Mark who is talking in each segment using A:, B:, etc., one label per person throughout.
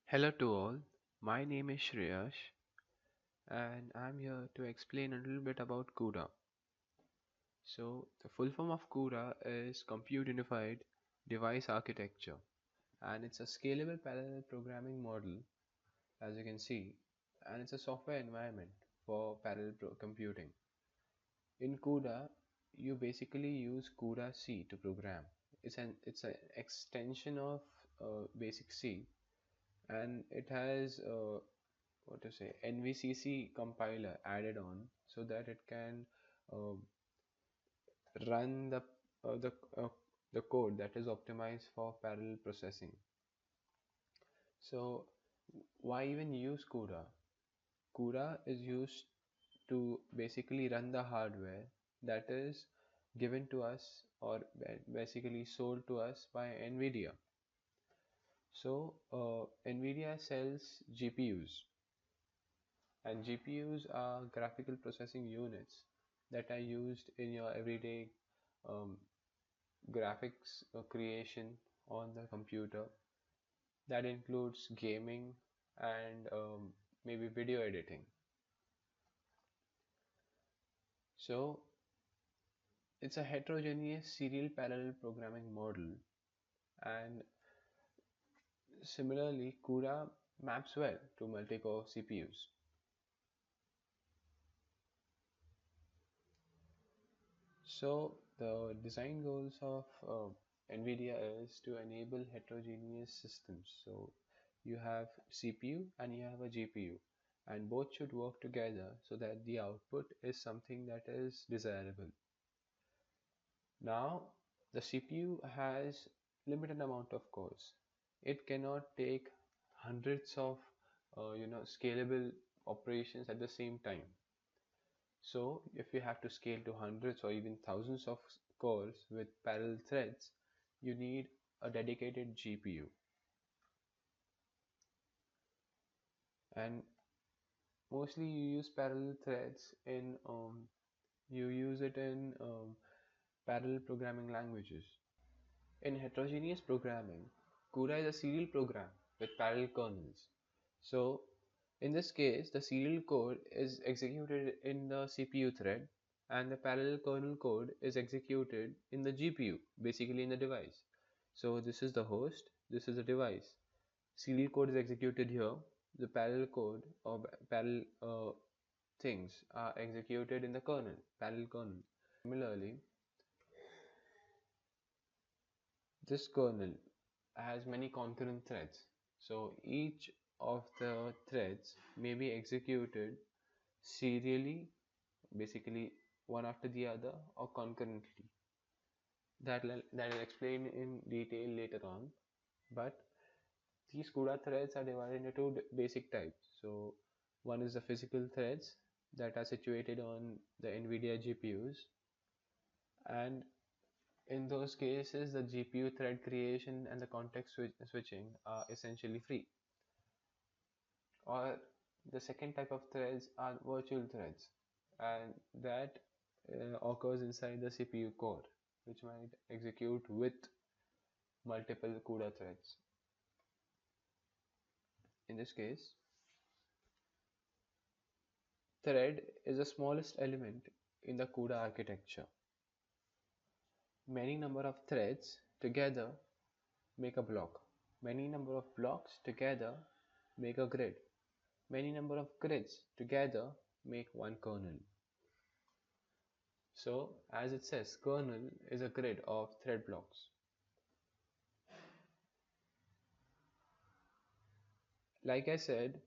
A: Hello to all, my name is Shreyash and I'm here to explain a little bit about CUDA. So, the full form of CUDA is Compute Unified Device Architecture, and it's a scalable parallel programming model, as you can see, and it's a software environment for parallel computing. In CUDA, you basically use CUDA C to program. It's an extension of basic C, and it has what to say NVCC compiler added on so that it can uh, run uh, the uh, the code that is optimized for parallel processing. So why even use CUDA? CUDA is used to basically run the hardware that is given to us or basically sold to us by NVIDIA. So NVIDIA sells GPUs, and GPUs are graphical processing units that are used in your everyday um, graphics creation on the computer. That includes gaming and maybe video editing. So it's a heterogeneous serial parallel programming model, and similarly, CUDA maps well to multi-core CPUs. So the design goals of NVIDIA is to enable heterogeneous systems. So you have CPU and you have a GPU, and both should work together so that the output is something that is desirable. Now the CPU has limited amount of cores. It cannot take hundreds of scalable operations at the same time. So if you have to scale to hundreds or even thousands of cores with parallel threads, you need a dedicated GPU. And mostly you use parallel threads in you use it in parallel programming languages. In heterogeneous programming, CUDA is a serial program with parallel kernels. So in this case, the serial code is executed in the CPU thread and the parallel kernel code is executed in the GPU, basically in the device. So this is the host, this is the device. Serial code is executed here. The parallel code or parallel things are executed in the kernel, parallel kernel. Similarly, this kernel has many concurrent threads. So each of the threads may be executed serially, basically one after the other, or concurrently. That is explained in detail later on. But these CUDA threads are divided into two basic types. So one is the physical threads that are situated on the NVIDIA GPUs, and in those cases, the GPU thread creation and the context switching are essentially free. Or the second type of threads are virtual threads, and that occurs inside the CPU core, which might execute with multiple CUDA threads. In this case, thread is the smallest element in the CUDA architecture. Many number of threads together make a block. Many number of blocks together make a grid. Many number of grids together make one kernel. So as it says, kernel is a grid of thread blocks. Like I said,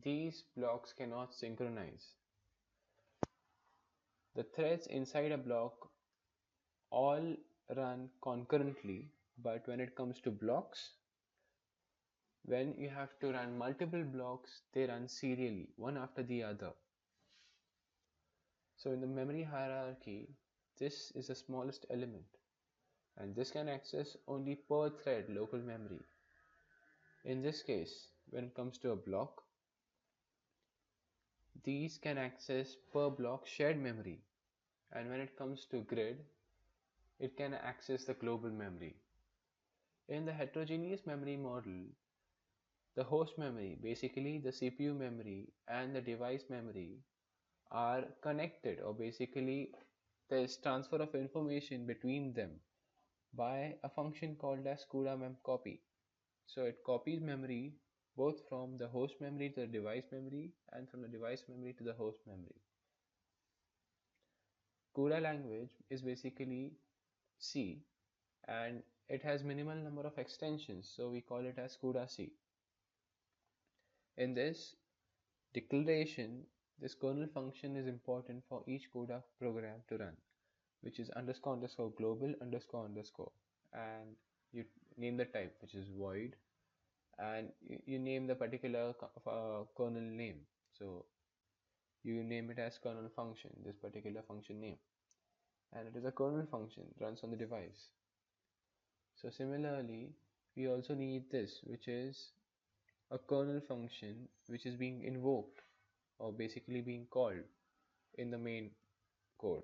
A: these blocks cannot synchronize. The threads inside a block all run concurrently, but when it comes to blocks, when you have to run multiple blocks, they run serially, one after the other. So in the memory hierarchy, this is the smallest element, and this can access only per thread local memory. In this case, when it comes to a block, these can access per block shared memory, and when it comes to grid, it can access the global memory. In the heterogeneous memory model, The host memory, basically the CPU memory and the device memory, are connected, or basically there's transfer of information between them by a function called as CUDA mem copy. So it copies memory both from the host memory to the device memory and from the device memory to the host memory. CUDA language is basically C, and it has minimal number of extensions, so we call it as CUDA C. In this declaration, this kernel function is important for each CUDA program to run, which is underscore underscore global underscore underscore, and you name the type, which is void, and you name the particular kernel name. So you name it as kernel function, this particular function name, and it is a kernel function, runs on the device. So similarly, we also need this, which is a kernel function which is being invoked or basically being called in the main code.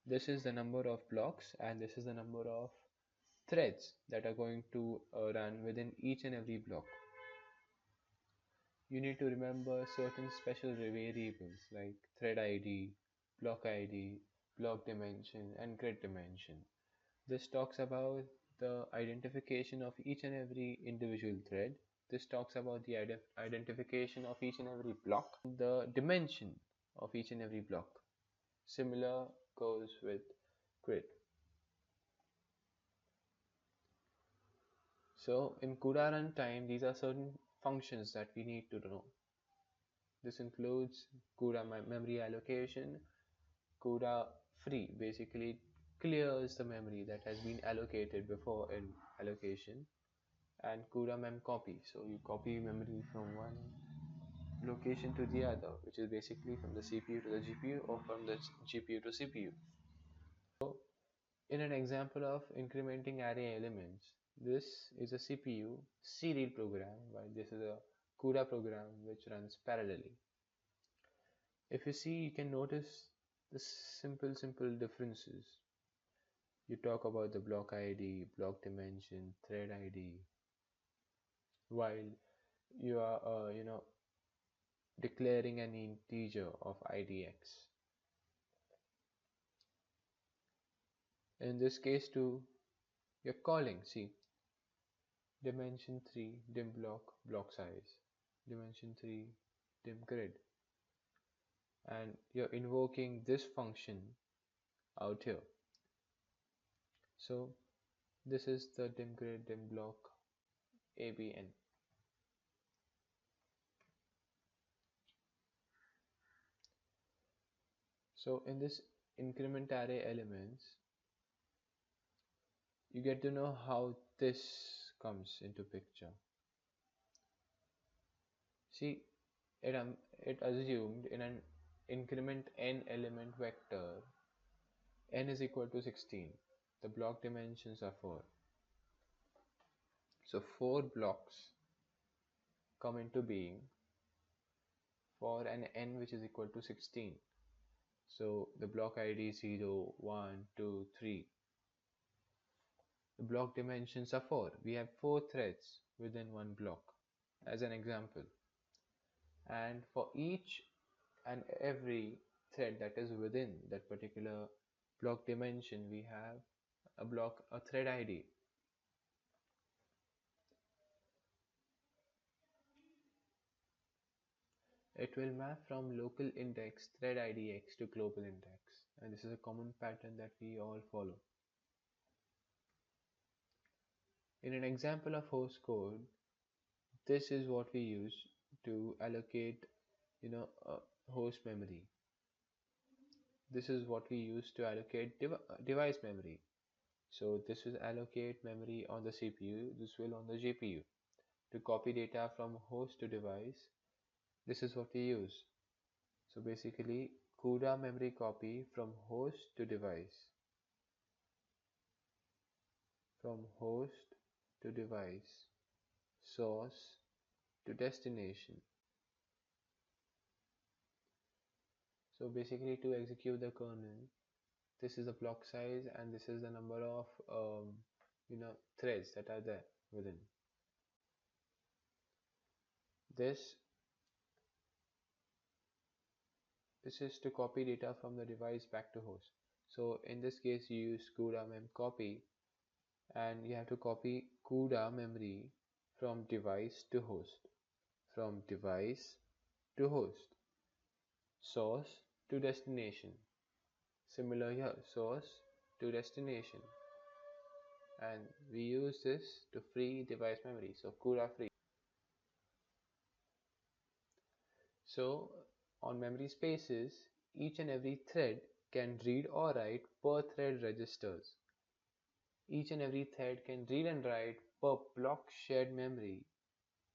A: This is the number of blocks and this is the number of threads that are going to run within each and every block. You need to remember certain special variables like thread ID, block dimension, and grid dimension. This talks about the identification of each and every individual thread. This talks about the identification of each and every block, the dimension of each and every block. Similar goes with grid. So in CUDA runtime, these are certain functions that we need to know. This includes CUDA memory allocation. CUDA free basically clears the memory that has been allocated before in allocation, and CUDA mem copy. So you copy memory from one location to the other, which is basically from the CPU to the GPU or from the GPU to CPU. So in an example of incrementing array elements, this is a CPU serial program, while this is a CUDA program which runs parallelly. If you see, you can notice the simple differences. You talk about the block ID, block dimension, thread ID, while you are declaring an integer of idx. In this case too, you're calling, see, dimension 3 dim block size, dimension 3 dim grid, and you're invoking this function out here. So this is the dim grid dim block abn. So in this increment array elements, you get to know how this comes into picture. See, it assumed in an increment n element vector, n is equal to 16. The block dimensions are 4. So 4 blocks come into being for an n which is equal to 16. So the block ID 0, 1, 2, 3. The block dimensions are 4. We have 4 threads within one block as an example. And for each and every thread that is within that particular block dimension, we have a thread ID. It will map from local index thread IDX to global index, and this is a common pattern that we all follow. In an example of host code, this is what we use to allocate host memory. This is what we use to allocate device memory. So this will allocate memory on the CPU, this will on the GPU. To copy data from host to device, this is what we use. So basically, CUDA memory copy from host to device, from host to device, source to destination. So basically, to execute the kernel, this is the block size and this is the number of threads that are there within. This this is to copy data from the device back to host. So in this case you use CUDA mem copy, and you have to copy CUDA memory from device to host, from device to host, source to destination. Similar here, source to destination, and we use this to free device memory, so CUDA free. So on memory spaces, each and every thread can read or write per thread registers. Each and every thread can read and write per block shared memory.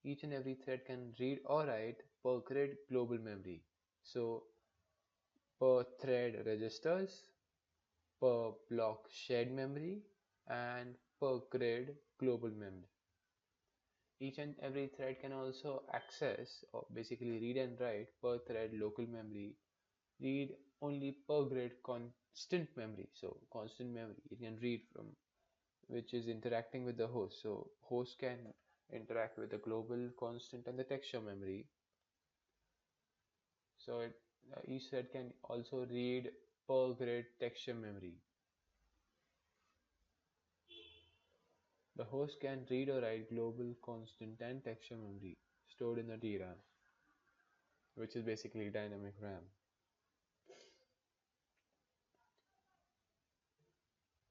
A: Each and every thread can read or write per grid global memory. So per thread registers, per block shared memory, and per grid global memory. Each and every thread can also access or basically read and write per thread local memory, read only per grid constant memory. So constant memory it can read from, which is interacting with the host. So host can interact with the global constant and the texture memory. So each thread can also read per grid texture memory. The host can read or write global constant and texture memory stored in the DRAM, which is basically dynamic RAM.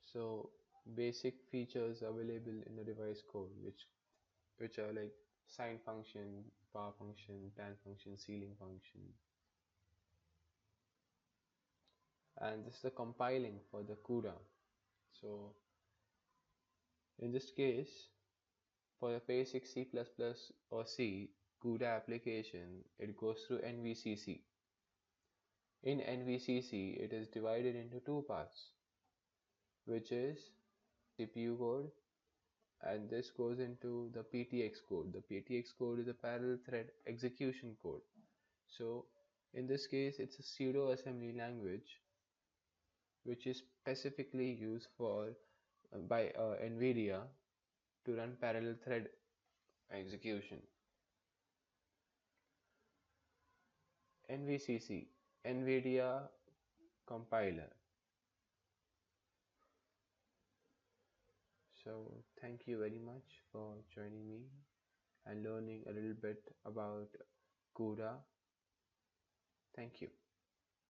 A: So basic features available in the device code, which are like sine function, power function, tan function, ceiling function, and this is the compiling for the CUDA. So in this case, for the basic C++ or C CUDA application, it goes through NVCC. In NVCC, it is divided into two parts, which is CPU code, and this goes into the PTX code. The PTX code is a parallel thread execution code. So in this case, it's a pseudo assembly language which is specifically used for by NVIDIA to run parallel thread execution. NVCC, NVIDIA compiler. So thank you very much for joining me and learning a little bit about CUDA. Thank you.